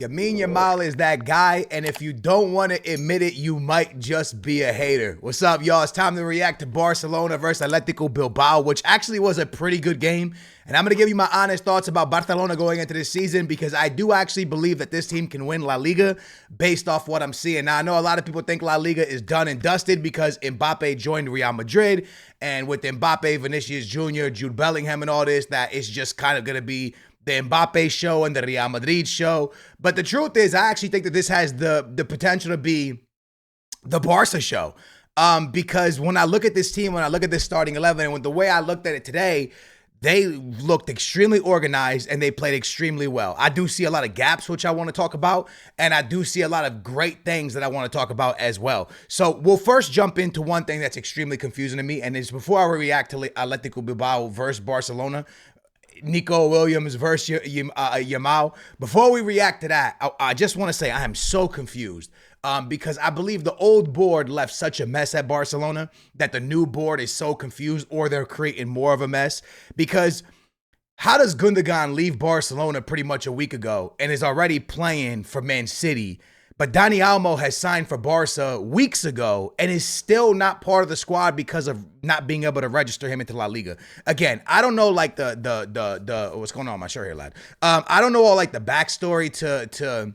Lamine Yamal is that guy, and if you don't want to admit it, you might just be a hater. What's up, y'all? It's time to react to Barcelona versus Atletico Bilbao, which actually was a pretty good game. And I'm going to give you my honest thoughts about Barcelona going into this season because I do actually believe that this team can win La Liga based off what I'm seeing. Now, I know a lot of people think La Liga is done and dusted because Mbappe joined Real Madrid, and with Mbappe, Vinicius Jr., Jude Bellingham, and all this, that it's just kind of going to be the Mbappe show and the Real Madrid show. But the truth is, I actually think that this has the potential to be the Barca show. Because when I look at this team, when I look at this starting 11, and with the way I looked at it today, they looked extremely organized and they played extremely well. I do see a lot of gaps, which I want to talk about, and I do see a lot of great things that I want to talk about as well. So we'll first jump into one thing that's extremely confusing to me, and it's before I react to Atletico Bilbao versus Barcelona, Nico Williams versus Yamal. Before we react to that, I just want to say I am so confused because I believe the old board left such a mess at Barcelona that the new board is so confused, or they're creating more of a mess. Because how does Gundogan leave Barcelona pretty much a week ago and is already playing for Man City? But Dani Olmo has signed for Barca weeks ago and is still not part of the squad because of not being able to register him into La Liga. Again, I don't know like the what's going on with my shirt here, lad. I don't know all like the backstory to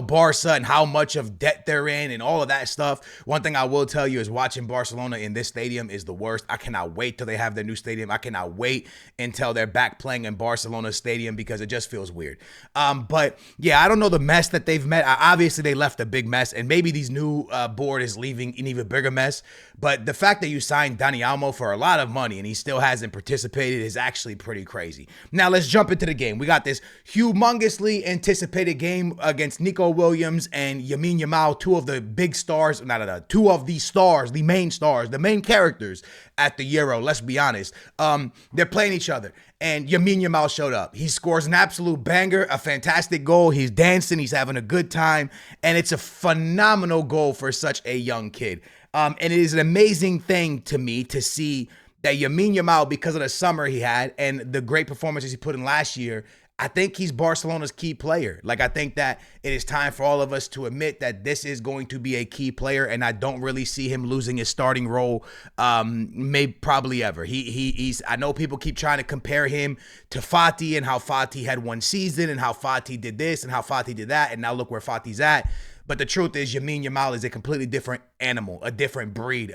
Barca and how much of debt they're in and all of that stuff. One thing I will tell you is watching Barcelona in this stadium is the worst. I cannot wait till they have their new stadium. I cannot wait until they're back playing in Barcelona stadium because it just feels weird. But yeah, I don't know the mess that they've met. Obviously, they left a big mess, and maybe these new board is leaving an even bigger mess. But the fact that you signed Dani Olmo for a lot of money and he still hasn't participated is actually pretty crazy. Now, let's jump into the game. We got this humongously anticipated game against Nico Williams and Lamine Yamal, two of the big stars, two of the stars, the main characters at the Euro. Let's be honest. They're playing each other, and Lamine Yamal showed up. He scores an absolute banger, a fantastic goal. He's dancing, he's having a good time, and it's a phenomenal goal for such a young kid. And it is an amazing thing to me to see that Lamine Yamal, because of the summer he had and the great performances he put in last year, I think he's Barcelona's key player. Like, I think that it is time for all of us to admit that this is going to be a key player, and I don't really see him losing his starting role, probably ever. He's. I know people keep trying to compare him to Fati and how Fati had one season and how Fati did this and how Fati did that, and now look where Fati's at. But the truth is, Lamine Yamal is a completely different animal, a different breed,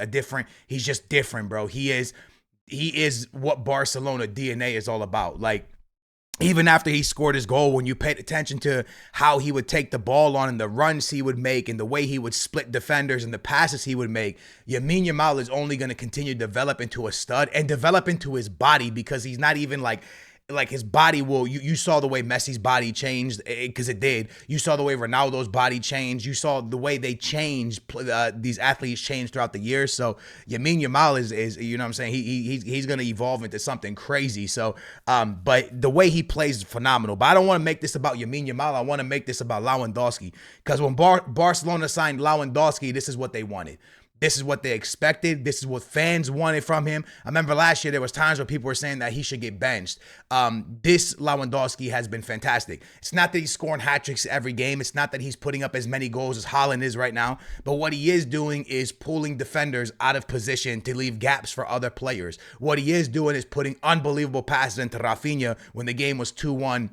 he's just different, bro. He is what Barcelona DNA is all about. Like, even after he scored his goal, when you paid attention to how he would take the ball on and the runs he would make and the way he would split defenders and the passes he would make, Lamine Yamal is only going to continue to develop into a stud and develop into his body, because he's not even like his body will, you saw the way Messi's body changed, because it did. You saw the way Ronaldo's body changed. You saw the way they changed, these athletes changed throughout the years. So Lamine Yamal is you know what I'm saying? He's going to evolve into something crazy. So, but the way he plays is phenomenal. But I don't want to make this about Lamine Yamal. I want to make this about Lewandowski, because when Barcelona signed Lewandowski, this is what they wanted. This is what they expected. This is what fans wanted from him. I remember last year there was times where people were saying that he should get benched. This Lewandowski has been fantastic. It's not that he's scoring hat tricks every game. It's not that he's putting up as many goals as Haaland is right now. But what he is doing is pulling defenders out of position to leave gaps for other players. What he is doing is putting unbelievable passes into Rafinha when the game was 2-1.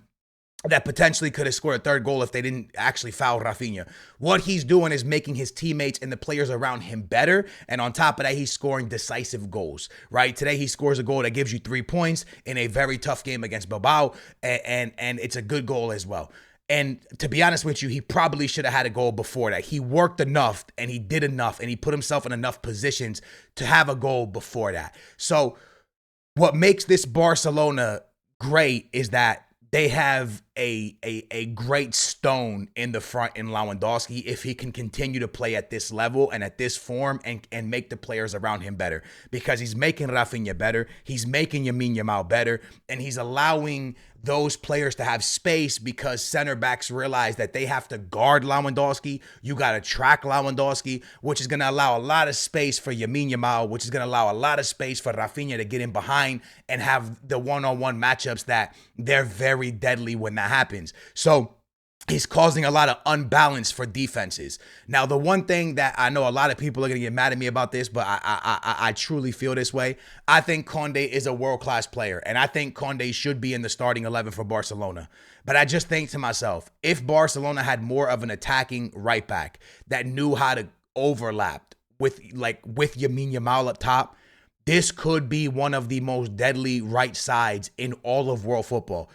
That potentially could have scored a third goal if they didn't actually foul Rafinha. What he's doing is making his teammates and the players around him better. And on top of that, he's scoring decisive goals, right? Today, he scores a goal that gives you 3 points in a very tough game against Bilbao. And it's a good goal as well. And to be honest with you, he probably should have had a goal before that. He worked enough and he did enough and he put himself in enough positions to have a goal before that. So what makes this Barcelona great is that they have a great stone in the front in Lewandowski if he can continue to play at this level and at this form and make the players around him better, because he's making Rafinha better, he's making Lamine Yamal better, and he's allowing those players to have space because center backs realize that they have to guard Lewandowski. You got to track Lewandowski, which is going to allow a lot of space for Lamine Yamal, which is going to allow a lot of space for Rafinha to get in behind and have the one-on-one matchups that they're very deadly when that happens. So he's causing a lot of unbalance for defenses. Now, the one thing that I know a lot of people are going to get mad at me about this, but I truly feel this way. I think Condé is a world-class player, and I think Condé should be in the starting 11 for Barcelona. But I just think to myself, if Barcelona had more of an attacking right back that knew how to overlap with Lamine Yamal up top, this could be one of the most deadly right sides in all of world football.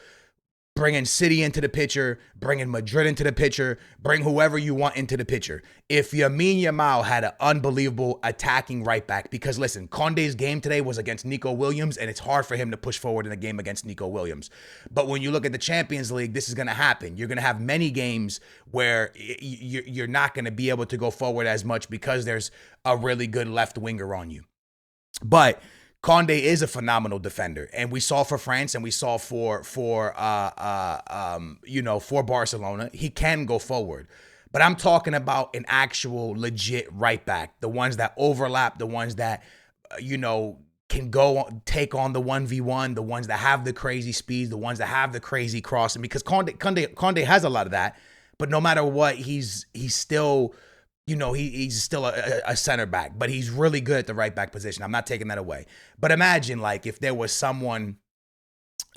Bringing City into the picture, bringing Madrid into the picture, bring whoever you want into the picture. If Lamine Yamal had an unbelievable attacking right back, because listen, Condé's game today was against Nico Williams, and it's hard for him to push forward in a game against Nico Williams. But when you look at the Champions League, this is going to happen. You're going to have many games where you're not going to be able to go forward as much because there's a really good left winger on you. But Condé is a phenomenal defender, and we saw for France and we saw for Barcelona, he can go forward. But I'm talking about an actual legit right back, the ones that overlap, the ones that can go take on the 1v1, the ones that have the crazy speeds, the ones that have the crazy crossing. Because Condé has a lot of that, but no matter what, he's still. He's still a center back, but he's really good at the right back position. I'm not taking that away. But imagine if there was someone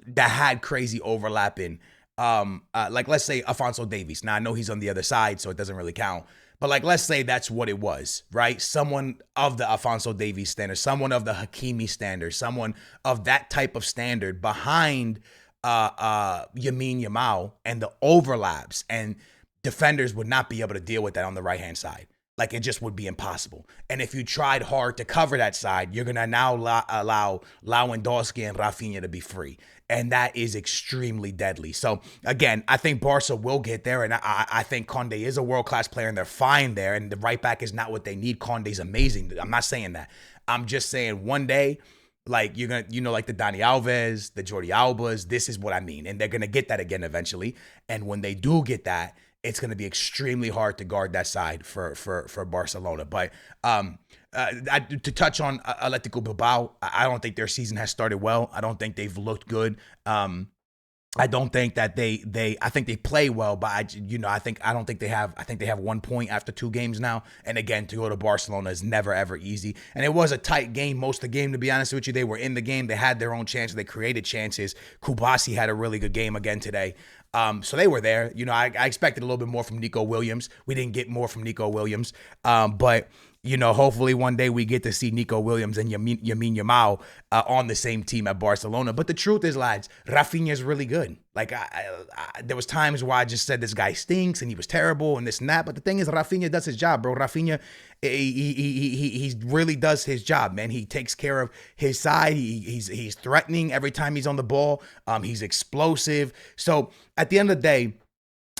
that had crazy overlapping, let's say Alphonso Davies. Now I know he's on the other side, so it doesn't really count. But let's say that's what it was, right? Someone of the Alphonso Davies standard, someone of the Hakimi standard, someone of that type of standard behind Lamine Yamal, and the overlaps and defenders would not be able to deal with that on the right-hand side. It just would be impossible. And if you tried hard to cover that side, you're going to now allow Lewandowski and Rafinha to be free. And that is extremely deadly. So, again, I think Barca will get there. And I think Condé is a world-class player, and they're fine there. And the right back is not what they need. Condé's amazing. I'm not saying that. I'm just saying one day, you're going to, the Dani Alves, the Jordi Albas, this is what I mean. And they're going to get that again eventually. And when they do get that, it's going to be extremely hard to guard that side for Barcelona. But to touch on Atletico Bilbao, I don't think their season has started well. I don't think they've looked good. I don't think that I think they play well, but I don't think they have. I think they have 1 point after 2 games now. And again, to go to Barcelona is never ever easy. And it was a tight game most of the game, to be honest with you. They were in the game. They had their own chances. They created chances. Kubasi had a really good game again today. So they were there. I expected a little bit more from Nico Williams. We didn't get more from Nico Williams. But hopefully one day we get to see Nico Williams and Lamine Yamal on the same team at Barcelona. But the truth is, lads, Rafinha is really good. There was times where I just said this guy stinks and he was terrible and this and that. But the thing is, Rafinha does his job, bro. Rafinha, he really does his job, man. He takes care of his side. He's threatening every time he's on the ball. He's explosive. So at the end of the day,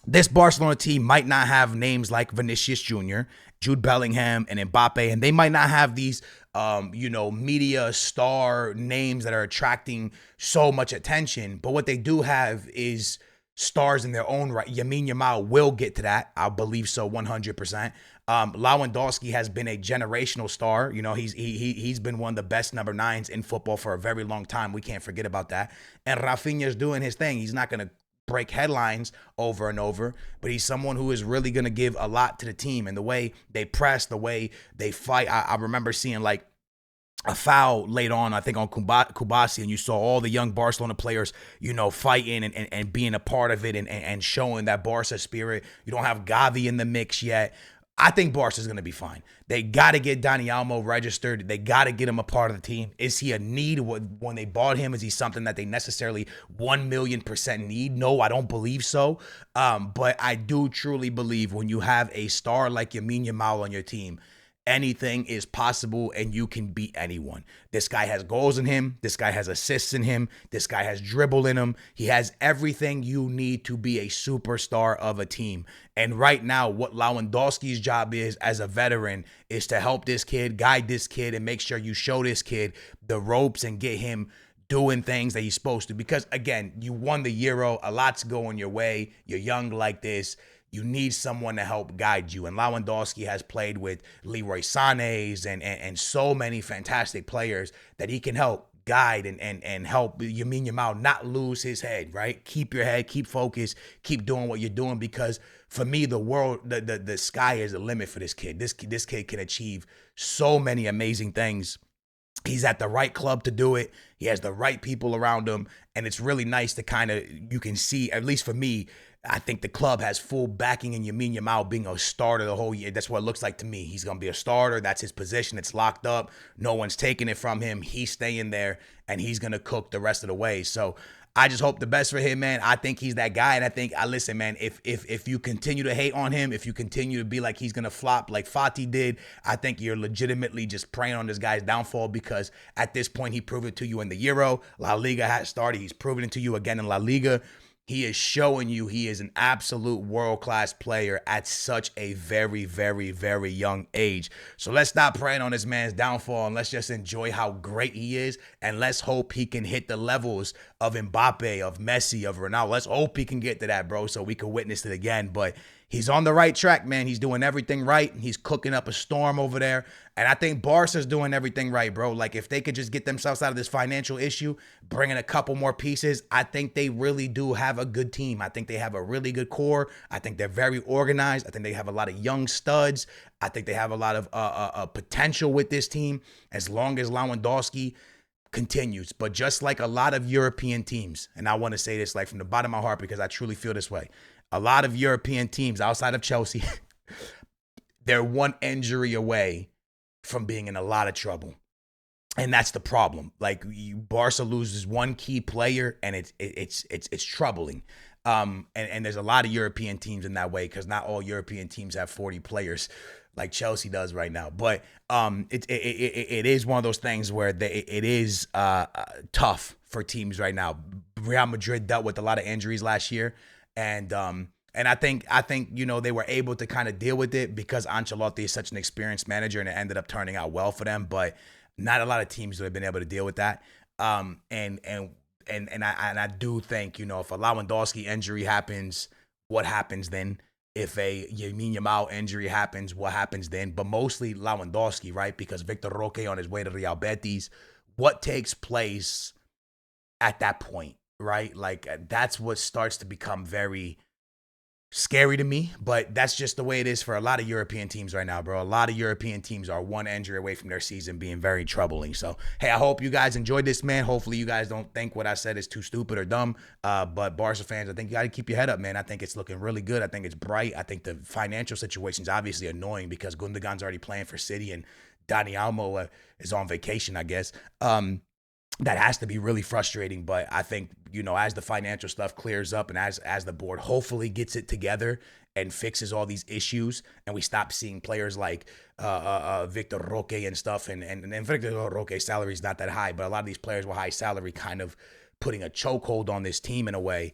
this Barcelona team might not have names like Vinicius Jr., Jude Bellingham, and Mbappe, and they might not have these, media star names that are attracting so much attention. But what they do have is stars in their own right. Lamine Yamal will get to that. I believe so, 100%. Lewandowski has been a generational star. He's been one of the best number 9s in football for a very long time. We can't forget about that. And Rafinha's doing his thing. He's not going to break headlines over and over, but he's someone who is really going to give a lot to the team. And the way they press, the way they fight, I remember seeing a foul late on, I think on Kubasi, and you saw all the young Barcelona players, fighting and being a part of it and showing that Barca spirit. You don't have Gavi in the mix yet. I think Barca's going to be fine. They got to get Dani Olmo registered. They got to get him a part of the team. Is he a need when they bought him? Is he something that they necessarily 1,000,000% need? No, I don't believe so. But I do truly believe when you have a star like Lamine Yamal on your team, anything is possible and you can beat anyone. This guy has goals in him. This guy has assists in him. This guy has dribble in him. He has everything you need to be a superstar of a team. And right now, what Lewandowski's job is as a veteran is to help this kid, guide this kid, and make sure you show this kid the ropes and get him doing things that he's supposed to. Because again, you won the Euro. A lot's going your way. You're young like this. You need someone to help guide you. And Lewandowski has played with Leroy Sané's and so many fantastic players that he can help guide and help Lamine Yamal not lose his head, right? Keep your head, keep focused, keep doing what you're doing, because for me, the sky is the limit for this kid. This kid can achieve so many amazing things. He's at the right club to do it. He has the right people around him. And it's really nice to kind of, you can see, at least for me, I think the club has full backing in Lamine Yamal being a starter the whole year. That's what it looks like to me. He's going to be a starter. That's his position. It's locked up. No one's taking it from him. He's staying there, and he's going to cook the rest of the way. So I just hope the best for him, man. I think he's that guy, and I think, listen, man, if you continue to hate on him, if you continue to be like he's gonna flop like Fati did, I think you're legitimately just preying on this guy's downfall, because at this point he proved it to you in the Euro. La Liga has started. He's proven it to you again in La Liga. He is showing you he is an absolute world-class player at such a very, very, very young age. So let's stop preying on this man's downfall, and let's just enjoy how great he is, and let's hope he can hit the levels of Mbappe, of Messi, of Ronaldo. Let's hope he can get to that, bro, so we can witness it again. But he's on the right track, man. He's doing everything right. He's cooking up a storm over there. And I think Barca's doing everything right, bro. Like, if they could just get themselves out of this financial issue, bring in a couple more pieces, I think they really do have a good team. I think they have a really good core. I think they're very organized. I think they have a lot of young studs. I think they have a lot of potential with this team, as long as Lewandowski continues. But just like a lot of European teams, and I want to say this like from the bottom of my heart, because I truly feel this way, a lot of European teams outside of Chelsea, they're one injury away from being in a lot of trouble. And that's the problem. Like, Barca loses one key player, and it's troubling. And there's a lot of European teams in that way, because not all European teams have 40 players like Chelsea does right now. But it is one of those things where it is tough for teams right now. Real Madrid dealt with a lot of injuries last year, and I think they were able to kind of deal with it because Ancelotti is such an experienced manager, and it ended up turning out well for them. But not a lot of teams would have been able to deal with that. And I do think, if a Lewandowski injury happens, what happens then? If a Lamine Yamal injury happens, what happens then? But mostly Lewandowski, right? Because Victor Roque on his way to Real Betis, what takes place at that point, right? Like, that's what starts to become very scary to me, but that's just the way it is for a lot of European teams right now, bro. A lot of European teams are one injury away from their season being very troubling. So, hey, I hope you guys enjoyed this, man. Hopefully you guys don't think what I said is too stupid or dumb. But Barca fans, I think you got to keep your head up, man. I think it's looking really good. I think it's bright. I think the financial situation is obviously annoying because Gundogan's already playing for City and Dani Almo is on vacation, I guess. That has to be really frustrating, but I think, as the financial stuff clears up and as the board hopefully gets it together and fixes all these issues, and we stop seeing players like Victor Roque and stuff, and Victor Roque's salary is not that high, but a lot of these players with high salary kind of putting a chokehold on this team in a way.